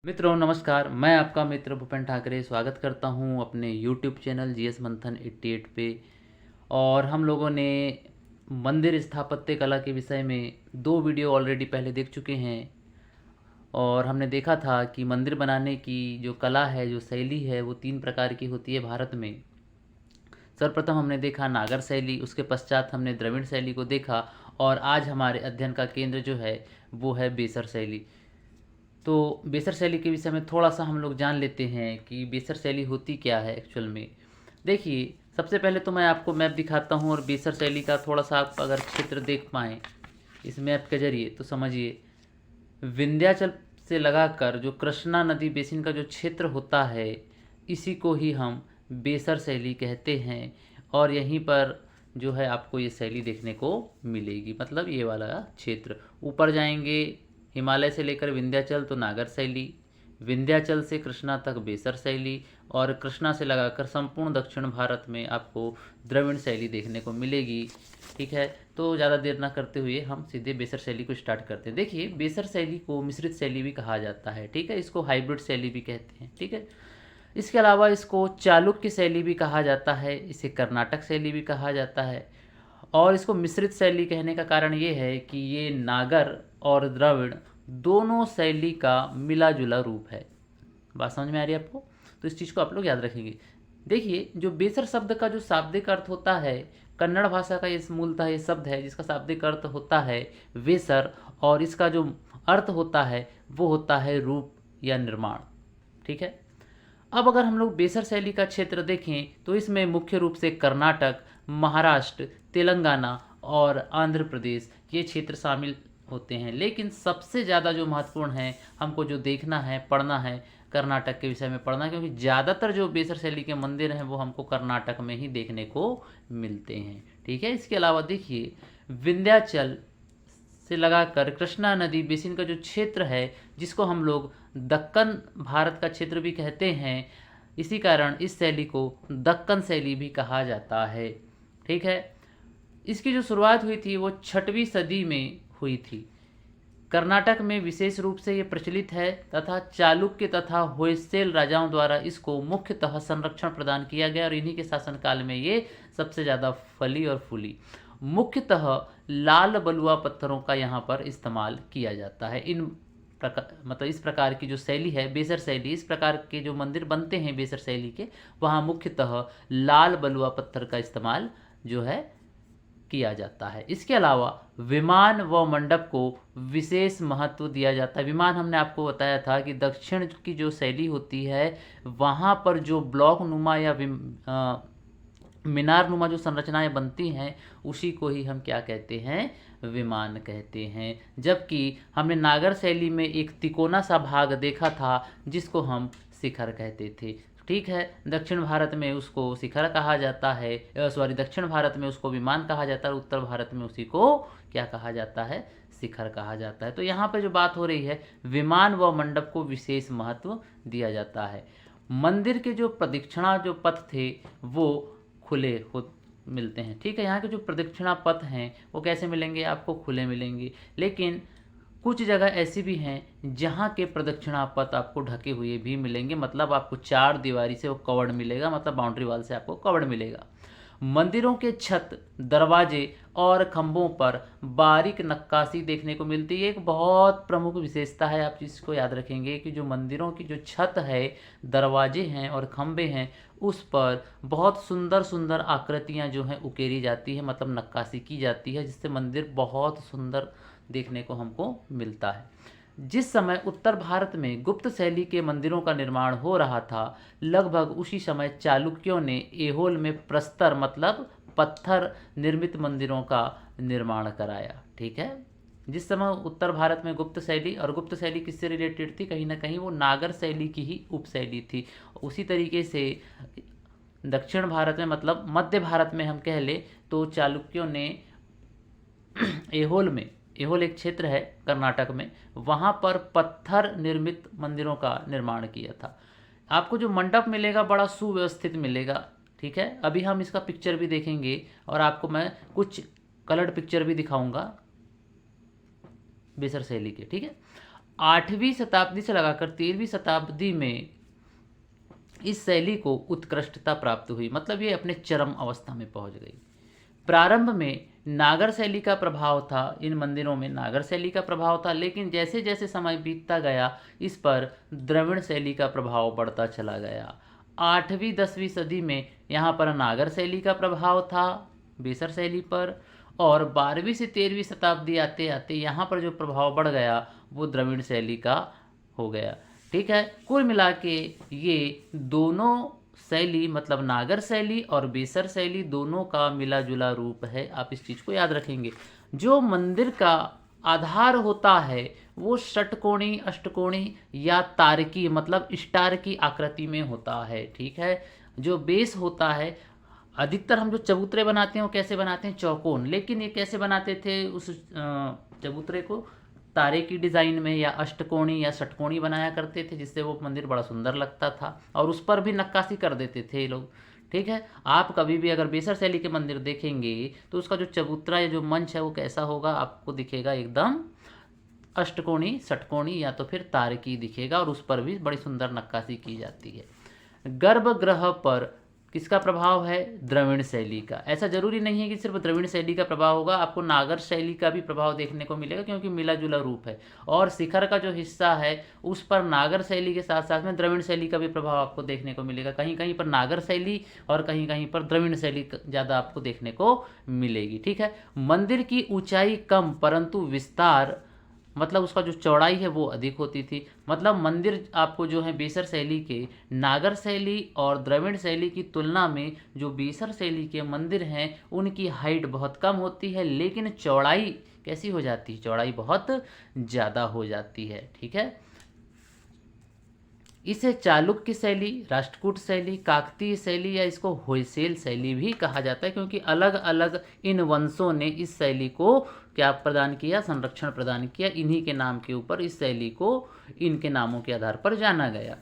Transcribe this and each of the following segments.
मित्रों नमस्कार, मैं आपका मित्र भूपेन ठाकरे स्वागत करता हूं अपने यूट्यूब चैनल जीएस मंथन 88 पे। और हम लोगों ने मंदिर स्थापत्य कला के विषय में 2 वीडियो ऑलरेडी पहले देख चुके हैं। और हमने देखा था कि मंदिर बनाने की जो कला है, जो शैली है, वो 3 प्रकार की होती है भारत में। सर्वप्रथम हमने देखा नागर शैली, उसके पश्चात हमने द्रविड़ शैली को देखा, और आज हमारे अध्ययन का केंद्र जो है वो है बेसर शैली। तो बेसर शैली के विषय में थोड़ा सा हम लोग जान लेते हैं कि बेसर शैली होती क्या है एक्चुअल में। देखिए, सबसे पहले तो मैं आपको मैप दिखाता हूँ, और बेसर शैली का थोड़ा सा आप अगर क्षेत्र देख पाएँ इस मैप के जरिए तो समझिए, विंध्याचल से लगाकर जो कृष्णा नदी बेसिन का जो क्षेत्र होता है, इसी को ही हम बेसर शैली कहते हैं। और यहीं पर जो है आपको ये शैली देखने को मिलेगी, मतलब ये वाला क्षेत्र। ऊपर जाएंगे हिमालय से लेकर विंध्याचल तो नागर शैली, विंध्याचल से कृष्णा तक बेसर शैली, और कृष्णा से लगाकर संपूर्ण दक्षिण भारत में आपको द्रविड़ शैली देखने को मिलेगी। ठीक है, तो ज़्यादा देर ना करते हुए हम सीधे बेसर शैली को स्टार्ट करते हैं। देखिए, बेसर शैली को मिश्रित शैली भी कहा जाता है, ठीक है, इसको हाइब्रिड शैली भी कहते हैं, ठीक है। इसके अलावा इसको चालुक्य शैली भी कहा जाता है, इसे कर्नाटक शैली भी कहा जाता है। और इसको मिश्रित शैली कहने का कारण ये है कि ये नागर और द्रविड़ दोनों शैली का मिला जुला रूप है। बात समझ में आ रही है आपको? तो इस चीज़ को आप लोग याद रखेंगे। देखिए, जो बेसर शब्द का जो शाब्दिक अर्थ होता है, कन्नड़ भाषा का ये मूलतः ये शब्द है जिसका शाब्दिक अर्थ होता है वेसर, और इसका जो अर्थ होता है वो होता है रूप या निर्माण। ठीक है, अब अगर हम लोग बेसर शैली का क्षेत्र देखें तो इसमें मुख्य रूप से कर्नाटक, महाराष्ट्र, तेलंगाना और आंध्र प्रदेश ये क्षेत्र शामिल होते हैं। लेकिन सबसे ज़्यादा जो महत्वपूर्ण है, हमको जो देखना है, पढ़ना है, कर्नाटक के विषय में पढ़ना है, क्योंकि ज़्यादातर जो बेसर शैली के मंदिर हैं वो हमको कर्नाटक में ही देखने को मिलते हैं। ठीक है, इसके अलावा देखिए, विंध्याचल से लगाकर कृष्णा नदी बेसिन का जो क्षेत्र है, जिसको हम लोग दक्कन भारत का क्षेत्र भी कहते हैं, इसी कारण इस शैली को दक्कन शैली भी कहा जाता है। ठीक है, इसकी जो शुरुआत हुई थी वो 6वीं सदी में हुई थी। कर्नाटक में विशेष रूप से ये प्रचलित है, तथा चालुक्य तथा होयसले राजाओं द्वारा इसको मुख्यतः संरक्षण प्रदान किया गया, और इन्हीं के शासनकाल में ये सबसे ज़्यादा फली और फूली। मुख्यतः लाल बलुआ पत्थरों का यहाँ पर इस्तेमाल किया जाता है। इन मतलब इस प्रकार की जो शैली है बेसर शैली, इस प्रकार के जो मंदिर बनते हैं बेसर शैली के, वहाँ मुख्यतः लाल बलुआ पत्थर का इस्तेमाल जो है किया जाता है। इसके अलावा विमान व मंडप को विशेष महत्व दिया जाता है। विमान हमने आपको बताया था कि दक्षिण की जो शैली होती है, वहाँ पर जो ब्लॉक नुमा या मीनार नुमा जो संरचनाएं बनती हैं, उसी को ही हम क्या कहते हैं, विमान कहते हैं। जबकि हमने नागर शैली में एक तिकोना सा भाग देखा था जिसको हम शिखर कहते थे। ठीक है, दक्षिण भारत में उसको शिखर कहा जाता है, दक्षिण भारत में उसको विमान कहा जाता है, उत्तर भारत में उसी को क्या कहा जाता है, शिखर कहा जाता है। तो यहाँ पे जो बात हो रही है, विमान व मंडप को विशेष महत्व दिया जाता है। मंदिर के जो प्रदक्षिणा जो पथ थे वो खुले हो मिलते हैं। ठीक है, यहाँ के जो प्रदक्षिणा पथ हैं वो कैसे मिलेंगे, आपको खुले मिलेंगे। लेकिन कुछ जगह ऐसी भी हैं जहाँ के प्रदक्षिणा पथ आपको ढके हुए भी मिलेंगे, मतलब आपको 4 दीवारी से वो कवर्ड मिलेगा, मतलब बाउंड्री वाल से आपको कवर्ड मिलेगा। मंदिरों के छत, दरवाजे और खंभों पर बारीक नक्काशी देखने को मिलती है। एक बहुत प्रमुख विशेषता है, आप इसको याद रखेंगे कि जो मंदिरों की जो छत है, दरवाजे हैं और खंभे हैं, उस पर बहुत सुंदर सुंदर आकृतियां जो हैं उकेरी जाती है, मतलब नक्काशी की जाती है, जिससे मंदिर बहुत सुंदर देखने को हमको मिलता है। जिस समय उत्तर भारत में गुप्त शैली के मंदिरों का निर्माण हो रहा था, लगभग उसी समय चालुक्यों ने ऐहोल में प्रस्तर मतलब पत्थर निर्मित मंदिरों का निर्माण कराया। ठीक है, जिस समय उत्तर भारत में गुप्त शैली, और गुप्त शैली किससे रिलेटेड थी, कहीं ना कहीं वो नागर शैली की ही उपशैली थी। उसी तरीके से दक्षिण भारत में, मतलब मध्य भारत में हम कह ले तो चालुक्यों ने ऐहोल एक क्षेत्र है कर्नाटक में, वहाँ पर पत्थर निर्मित मंदिरों का निर्माण किया था। आपको जो मंडप मिलेगा बड़ा सुव्यवस्थित मिलेगा। ठीक है, अभी हम इसका पिक्चर भी देखेंगे, और आपको मैं कुछ कलर्ड पिक्चर भी दिखाऊंगा बेसर शैली के। ठीक है, 8वीं शताब्दी से लगाकर 13वीं शताब्दी में इस शैली को उत्कृष्टता प्राप्त हुई, मतलब ये अपने चरम अवस्था में पहुंच गई। प्रारंभ में नागर शैली का प्रभाव था, इन मंदिरों में नागर शैली का प्रभाव था, लेकिन जैसे जैसे समय बीतता गया इस पर द्रविड़ शैली का प्रभाव बढ़ता चला गया। 8वीं 10वीं सदी में यहाँ पर नागर शैली का प्रभाव था बेसर शैली पर, और 12वीं से 13वीं शताब्दी आते आते यहाँ पर जो प्रभाव बढ़ गया वो द्रविड़ शैली का हो गया। ठीक है, कुल मिला के ये दोनों शैली, मतलब नागर शैली और बेसर शैली, दोनों का मिला जुला रूप है। आप इस चीज़ को याद रखेंगे। जो मंदिर का आधार होता है वो षटकोणी, अष्टकोणी या तारकी, मतलब स्टार की आकृति में होता है। ठीक है, जो बेस होता है, अधिकतर हम जो चबूतरे बनाते हैं वो कैसे बनाते हैं, चौकोन, लेकिन ये कैसे बनाते थे, उस चबूतरे को तारे की डिज़ाइन में या अष्टकोणी या षटकोणी बनाया करते थे, जिससे वो मंदिर बड़ा सुंदर लगता था, और उस पर भी नक्काशी कर देते थे लोग। ठीक है, आप कभी भी अगर बेसर शैली के मंदिर देखेंगे तो उसका जो चबूतरा या जो मंच है वो कैसा होगा, आपको दिखेगा एकदम अष्टकोणी, षटकोणी या तो फिर तारकी दिखेगा, और उस पर भी बड़ी सुंदर नक्काशी की जाती है। गर्भगृह पर किसका प्रभाव है, द्रविड़ शैली का। ऐसा जरूरी नहीं है कि सिर्फ द्रविड़ शैली का प्रभाव होगा, आपको नागर शैली का भी प्रभाव देखने को मिलेगा, क्योंकि मिला जुला रूप है। और शिखर का जो हिस्सा है उस पर नागर शैली के साथ साथ में द्रविड़ शैली का भी प्रभाव आपको देखने को मिलेगा। कहीं कहीं पर नागर शैली और कहीं कहीं पर द्रविड़ शैली ज़्यादा आपको देखने को मिलेगी। ठीक है, मंदिर की ऊंचाई कम परंतु विस्तार, मतलब उसका जो चौड़ाई है वो अधिक होती थी। मतलब मंदिर आपको जो है बेसर शैली के, नागर शैली और द्रविड़ शैली की तुलना में जो बेसर शैली के मंदिर हैं उनकी हाइट बहुत कम होती है, लेकिन चौड़ाई कैसी हो जाती है, चौड़ाई बहुत ज़्यादा हो जाती है। ठीक है, इसे चालुक्य शैली, राष्ट्रकूट शैली, काकतीय शैली या इसको होयसेल शैली भी कहा जाता है, क्योंकि अलग अलग इन वंशों ने इस शैली को क्या प्रदान किया, संरक्षण प्रदान किया। इन्हीं के नाम के ऊपर इस शैली को इनके नामों के आधार पर जाना गया।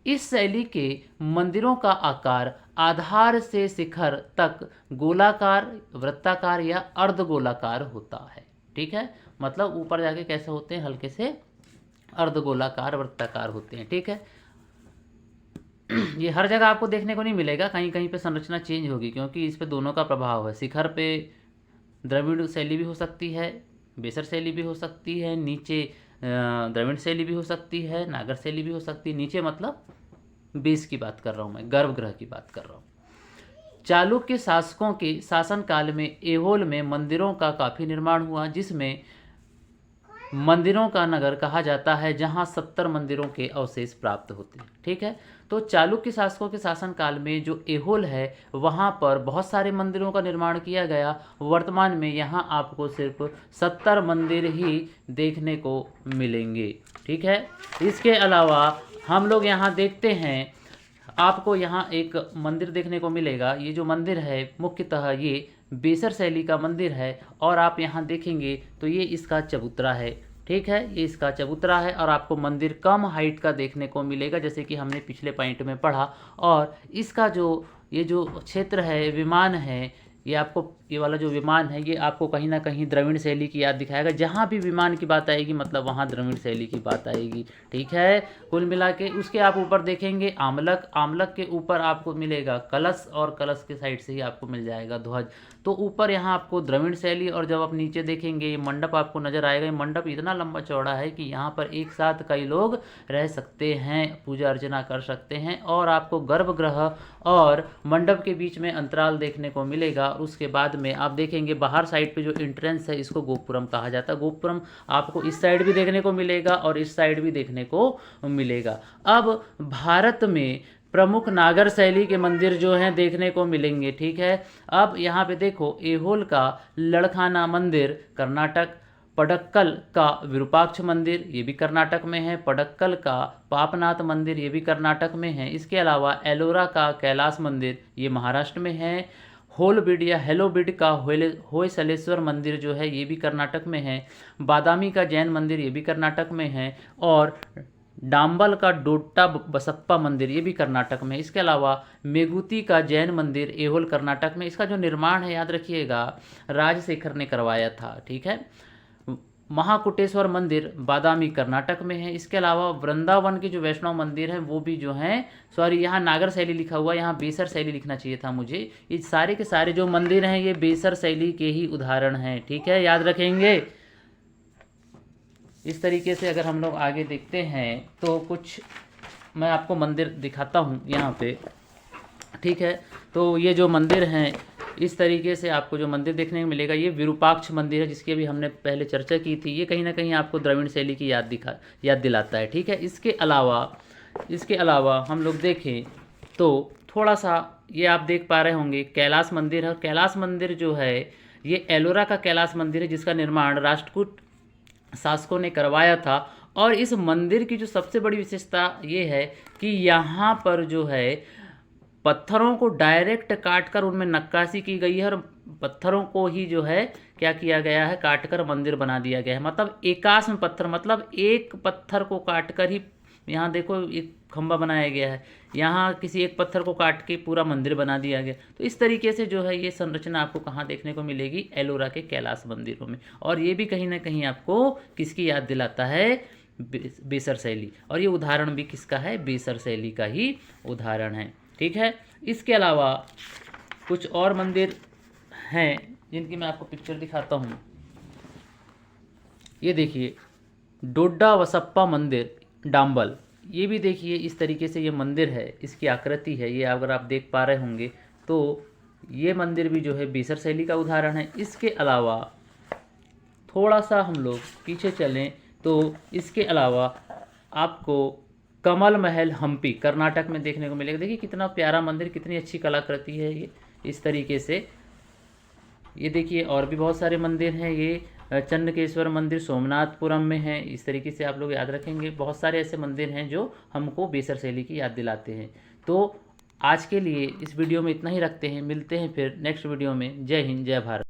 इस शैली के मंदिरों का आकार आधार से शिखर तक गोलाकार, वृत्ताकार या अर्धगोलाकार होता है। ठीक है, मतलब ऊपर जाके कैसे होते हैं, हल्के से अर्धगोलाकार, वृत्ताकार होते हैं। ठीक है, ये हर जगह आपको देखने को नहीं मिलेगा, कहीं कहीं पे संरचना चेंज होगी, क्योंकि इस पे दोनों का प्रभाव है। शिखर पे द्रविड़ शैली भी हो सकती है, बेसर शैली भी हो सकती है, नीचे द्रविड़ शैली भी हो सकती है, नागर शैली भी हो सकती है। नीचे मतलब बेस की बात कर रहा हूँ मैं, गर्भगृह की बात कर रहा हूँ। चालुक्य शासकों के शासनकाल में ऐहोल में मंदिरों का काफ़ी निर्माण हुआ, जिसमें मंदिरों का नगर कहा जाता है, जहां 70 मंदिरों के अवशेष प्राप्त होते हैं। ठीक है, तो चालुक्य शासकों के शासनकाल में जो ऐहोल है वहां पर बहुत सारे मंदिरों का निर्माण किया गया। वर्तमान में यहां आपको सिर्फ 70 मंदिर ही देखने को मिलेंगे। ठीक है, इसके अलावा हम लोग यहाँ देखते हैं, आपको यहाँ एक मंदिर देखने को मिलेगा। ये जो मंदिर है मुख्यतः ये बेसर शैली का मंदिर है, और आप यहाँ देखेंगे तो ये इसका चबूतरा है। ठीक है, ये इसका चबूतरा है, और आपको मंदिर कम हाइट का देखने को मिलेगा, जैसे कि हमने पिछले पॉइंट में पढ़ा। और इसका जो ये जो क्षेत्र है, विमान है, ये आपको, ये वाला जो विमान है ये आपको कहीं ना कहीं द्रविड़ शैली की याद दिखाएगा। जहाँ भी विमान की बात आएगी मतलब वहाँ द्रविड़ शैली की बात आएगी। ठीक है, कुल मिला के उसके आप ऊपर देखेंगे आमलक, आमलक के ऊपर आपको मिलेगा कलश, और कलश के साइड से ही आपको मिल जाएगा ध्वज। तो ऊपर यहाँ आपको द्रविड़ शैली, और जब आप नीचे देखेंगे ये मंडप आपको नजर आएगा। ये मंडप इतना लंबा चौड़ा है कि यहाँ पर एक साथ कई लोग रह सकते हैं, पूजा अर्चना कर सकते हैं। और आपको गर्भगृह और मंडप के बीच में अंतराल देखने को मिलेगा। उसके बाद में आप देखेंगे बाहर साइड पे जो एंट्रेंस है इसको गोपुरम कहा जाता है। गोपुरम आपको इस साइड भी देखने को मिलेगा और इस साइड भी देखने को मिलेगा। अब भारत में प्रमुख नागर शैली के मंदिर जो हैं देखने को मिलेंगे। ठीक है, अब यहाँ पे देखो, ऐहोल का लड़खाना मंदिर कर्नाटक, पडक्कल का विरूपाक्ष मंदिर ये भी कर्नाटक में है, पडक्कल का पापनाथ मंदिर ये भी कर्नाटक में है। इसके अलावा एलोरा का कैलाश मंदिर ये महाराष्ट्र में है। होलबिड या हेलोबिड का होयसलेश्वर मंदिर जो है ये भी कर्नाटक में है। बादामी का जैन मंदिर ये भी कर्नाटक में है। और डांबल का डोट्टा बसप्पा मंदिर ये भी कर्नाटक में। इसके अलावा मेगुती का जैन मंदिर ऐहोल कर्नाटक में। इसका जो निर्माण है याद रखिएगा राजशेखर ने करवाया था। ठीक है, महाकुटेश्वर मंदिर बादामी कर्नाटक में है। इसके अलावा वृंदावन के जो वैष्णव मंदिर हैं वो भी जो हैं, सॉरी यहाँ नागर शैली लिखा हुआ है, यहाँ बेसर शैली लिखना चाहिए था मुझे। ये सारे के सारे जो मंदिर हैं ये बेसर शैली के ही उदाहरण हैं, ठीक है, याद रखेंगे। इस तरीके से अगर हम लोग आगे देखते हैं तो कुछ मैं आपको मंदिर दिखाता हूँ यहाँ पे, ठीक है। तो ये जो मंदिर हैं इस तरीके से आपको जो मंदिर देखने को मिलेगा, ये विरूपाक्ष मंदिर है जिसकी अभी हमने पहले चर्चा की थी। ये कहीं ना कहीं आपको द्रविड़ शैली की याद दिलाता है, ठीक है। इसके अलावा हम लोग देखें तो थोड़ा सा ये आप देख पा रहे होंगे कैलाश मंदिर है। कैलाश मंदिर जो है ये एलोरा का कैलाश मंदिर है जिसका निर्माण राष्ट्रकूट शासकों ने करवाया था। और इस मंदिर की जो सबसे बड़ी विशेषता ये है कि यहाँ पर जो है पत्थरों को डायरेक्ट काटकर उनमें नक्काशी की गई है और पत्थरों को ही जो है क्या किया गया है, काटकर मंदिर बना दिया गया है। मतलब एकाश्म पत्थर, मतलब एक पत्थर को काटकर ही यहाँ देखो एक खंबा बनाया गया है, यहाँ किसी एक पत्थर को काट के पूरा मंदिर बना दिया गया। तो इस तरीके से जो है ये संरचना आपको कहाँ देखने को मिलेगी, एलोरा के कैलाश मंदिरों में। और ये भी कहीं ना कहीं आपको किसकी याद दिलाता है, बेसर शैली। और ये उदाहरण भी किसका है, बेसर शैली का ही उदाहरण है, ठीक है। इसके अलावा कुछ और मंदिर हैं जिनकी मैं आपको पिक्चर दिखाता हूँ। ये देखिए डोड्डा वसप्पा मंदिर डांबल, ये भी देखिए इस तरीके से ये मंदिर है, इसकी आकृति है ये, अगर आप देख पा रहे होंगे तो ये मंदिर भी जो है बेसर शैली का उदाहरण है। इसके अलावा थोड़ा सा हम लोग पीछे चलें तो इसके अलावा आपको कमल महल हम्पी कर्नाटक में देखने को मिलेगा। देखिए कितना प्यारा मंदिर, कितनी अच्छी कलाकृति है ये, इस तरीके से। ये देखिए और भी बहुत सारे मंदिर हैं, ये चन्नकेश्वर मंदिर सोमनाथपुरम में है। इस तरीके से आप लोग याद रखेंगे, बहुत सारे ऐसे मंदिर हैं जो हमको बेसर शैली की याद दिलाते हैं। तो आज के लिए इस वीडियो में इतना ही रखते हैं, मिलते हैं फिर नेक्स्ट वीडियो में। जय हिंद, जय भारत।